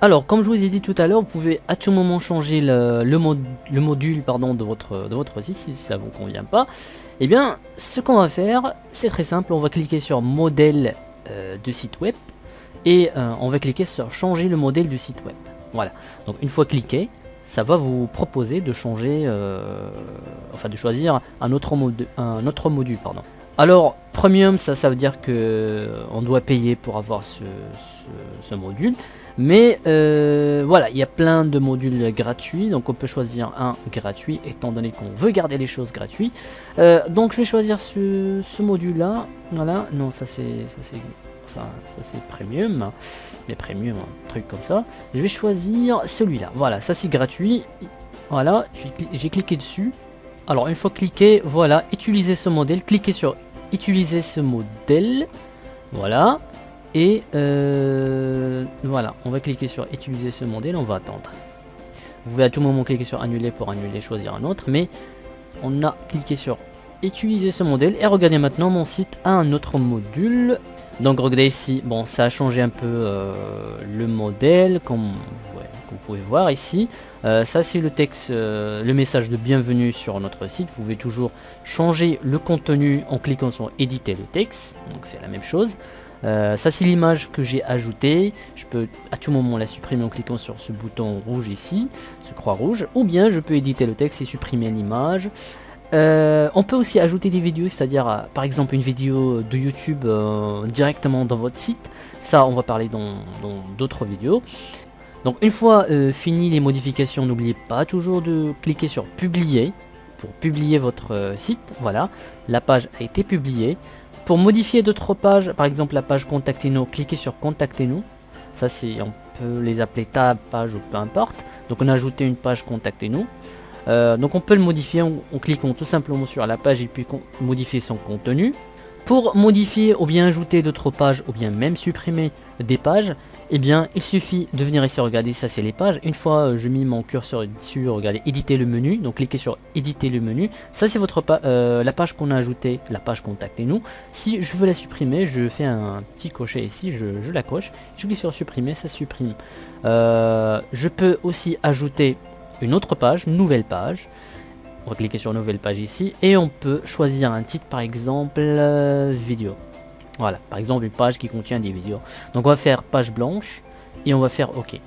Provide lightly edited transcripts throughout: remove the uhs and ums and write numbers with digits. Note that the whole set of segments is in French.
Alors, comme je vous ai dit tout à l'heure, vous pouvez à tout moment changer le module pardon, de votre site si ça vous convient pas. Eh bien, ce qu'on va faire, c'est très simple. On va cliquer sur modèle de site web et on va cliquer sur changer le modèle du site web. Voilà. Donc, une fois cliqué, ça va vous proposer de changer, enfin de choisir un autre module. Pardon. Alors, Premium, ça veut dire que on doit payer pour avoir ce module. Mais voilà, il y a plein de modules gratuits, donc on peut choisir un gratuit étant donné qu'on veut garder les choses gratuites. Donc je vais choisir ce module-là. Voilà, non, ça c'est premium, mais premium, un truc comme ça. Je vais choisir celui-là. Voilà, ça c'est gratuit. Voilà, j'ai cliqué dessus. Alors une fois cliqué, voilà, utiliser ce modèle. Cliquez sur utiliser ce modèle. Voilà. Et voilà, on va cliquer sur utiliser ce modèle, on va attendre. Vous pouvez à tout moment cliquer sur annuler pour annuler, choisir un autre, mais on a cliqué sur utiliser ce modèle et regardez maintenant mon site a un autre module. Donc regardez ici, bon ça a changé un peu le modèle comme vous pouvez voir ici. Ça c'est le texte, le message de bienvenue sur notre site. Vous pouvez toujours changer le contenu en cliquant sur éditer le texte, donc c'est la même chose. Ça c'est l'image que j'ai ajoutée, je peux à tout moment la supprimer en cliquant sur ce bouton rouge ici, ce croix rouge, ou bien je peux éditer le texte et supprimer l'image. On peut aussi ajouter des vidéos, c'est-à-dire par exemple une vidéo de YouTube directement dans votre site, ça on va parler dans d'autres vidéos. Donc une fois fini les modifications, n'oubliez pas toujours de cliquer sur publier pour publier votre site. Voilà, la page a été publiée. Pour modifier d'autres pages, par exemple la page Contactez-nous, cliquez sur Contactez-nous. Ça c'est, on peut les appeler tab, page ou peu importe. Donc on a ajouté une page Contactez-nous. Donc on peut le modifier en cliquant tout simplement sur la page et puis modifier son contenu. Pour modifier ou bien ajouter d'autres pages ou bien même supprimer des pages, eh bien il suffit de venir ici, regarder, ça c'est les pages. Une fois je mis mon curseur dessus, regardez, éditer le menu, donc cliquez sur éditer le menu. Ça c'est votre la page qu'on a ajoutée, la page Contactez-nous. Si je veux la supprimer, je fais un petit cocher ici, je la coche, je clique sur supprimer, ça supprime. Je peux aussi ajouter une autre page, une nouvelle page. On va cliquer sur nouvelle page ici et on peut choisir un titre, par exemple vidéo. Voilà, par exemple une page qui contient des vidéos. Donc on va faire page blanche et on va faire OK.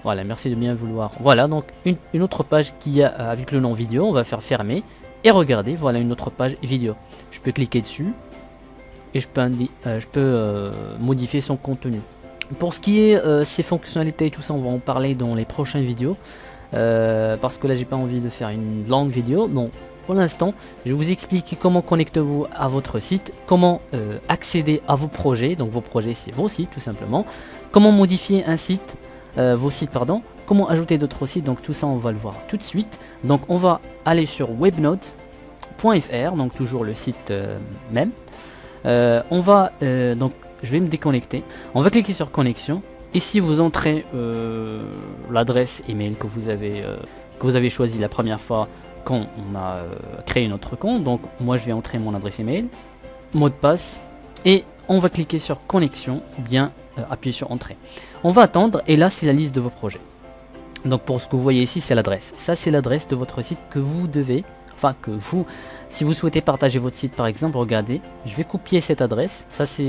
Voilà, merci de bien vouloir. Voilà, donc une autre page qui a avec le nom vidéo, on va faire fermer et regardez, voilà une autre page vidéo. Je peux cliquer dessus et je peux modifier son contenu. Pour ce qui est ses fonctionnalités et tout ça, on va en parler dans les prochaines vidéos. Parce que là j'ai pas envie de faire une longue vidéo. Bon, pour l'instant je vais vous expliquer comment connectez-vous à votre site, comment accéder à vos projets. Donc vos projets c'est vos sites tout simplement, comment modifier un site, vos sites pardon, comment ajouter d'autres sites. Donc tout ça on va le voir tout de suite. Donc on va aller sur webnote.fr, donc toujours le site même. On va donc je vais me déconnecter, on va cliquer sur connexion. Ici vous entrez l'adresse email que vous avez choisi la première fois quand on a créé notre compte. Donc moi je vais entrer mon adresse email, mot de passe et on va cliquer sur connexion ou bien appuyer sur entrée. On va attendre et là c'est la liste de vos projets. Donc pour ce que vous voyez ici c'est l'adresse. Ça c'est l'adresse de votre site que vous devez, enfin que vous, si vous souhaitez partager votre site par exemple, regardez, je vais copier cette adresse. Ça c'est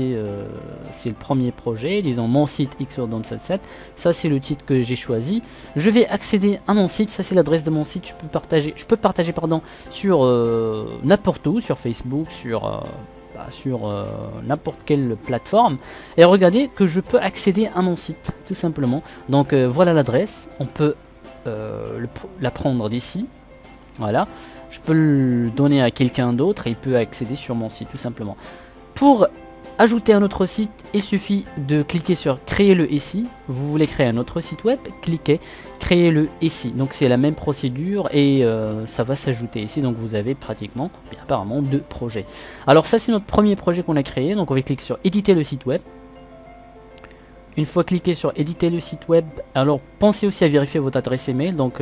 le premier projet, disons mon site xurdom77. Ça c'est le titre que j'ai choisi. Je vais accéder à mon site, ça c'est l'adresse de mon site. Je peux partager pardon sur n'importe où, sur Facebook, sur n'importe quelle plateforme. Et regardez que je peux accéder à mon site tout simplement. Donc voilà l'adresse, on peut la prendre d'ici. Voilà, je peux le donner à quelqu'un d'autre et il peut accéder sur mon site tout simplement. Pour ajouter un autre site, il suffit de cliquer sur créer le ici. Vous voulez créer un autre site web, cliquez créer le ici. Donc c'est la même procédure et ça va s'ajouter ici. Donc vous avez pratiquement, bien apparemment, 2 projets. Alors ça c'est notre premier projet qu'on a créé. Donc on va cliquer sur éditer le site web. Une fois cliqué sur éditer le site web, alors pensez aussi à vérifier votre adresse email. Donc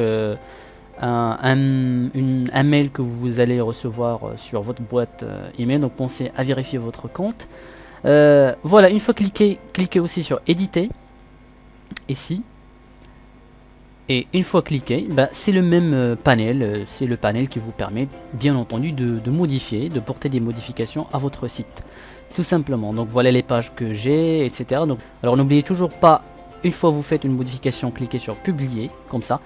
un mail que vous allez recevoir sur votre boîte email, donc pensez à vérifier votre compte. Voilà, une fois cliquez aussi sur éditer. ici. Et une fois cliqué, bah, c'est le même panel, c'est le panel qui vous permet bien entendu de modifier, de porter des modifications à votre site. Tout simplement, donc voilà les pages que j'ai, etc. Donc, alors n'oubliez toujours pas, une fois vous faites une modification, cliquez sur publier, comme ça,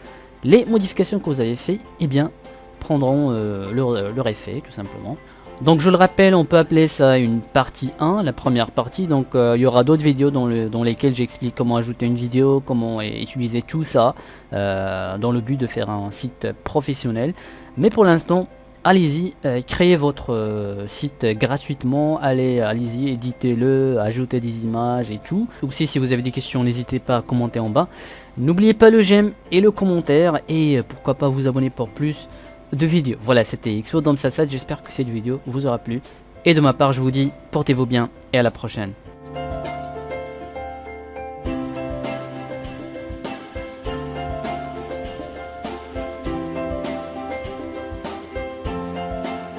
les modifications que vous avez fait, eh bien, prendront leur effet, tout simplement. Donc je le rappelle, on peut appeler ça une partie 1, la première partie. Donc il y aura d'autres vidéos dans lesquelles j'explique comment ajouter une vidéo, comment utiliser tout ça, dans le but de faire un site professionnel. Mais pour l'instant, allez-y, créez votre site gratuitement, allez-y, éditez-le, ajoutez des images et tout. Aussi, si vous avez des questions, n'hésitez pas à commenter en bas. N'oubliez pas le j'aime et le commentaire, et pourquoi pas vous abonner pour plus de vidéos. Voilà, c'était XO dans le Salsat, j'espère que cette vidéo vous aura plu. Et de ma part, je vous dis, portez-vous bien et à la prochaine.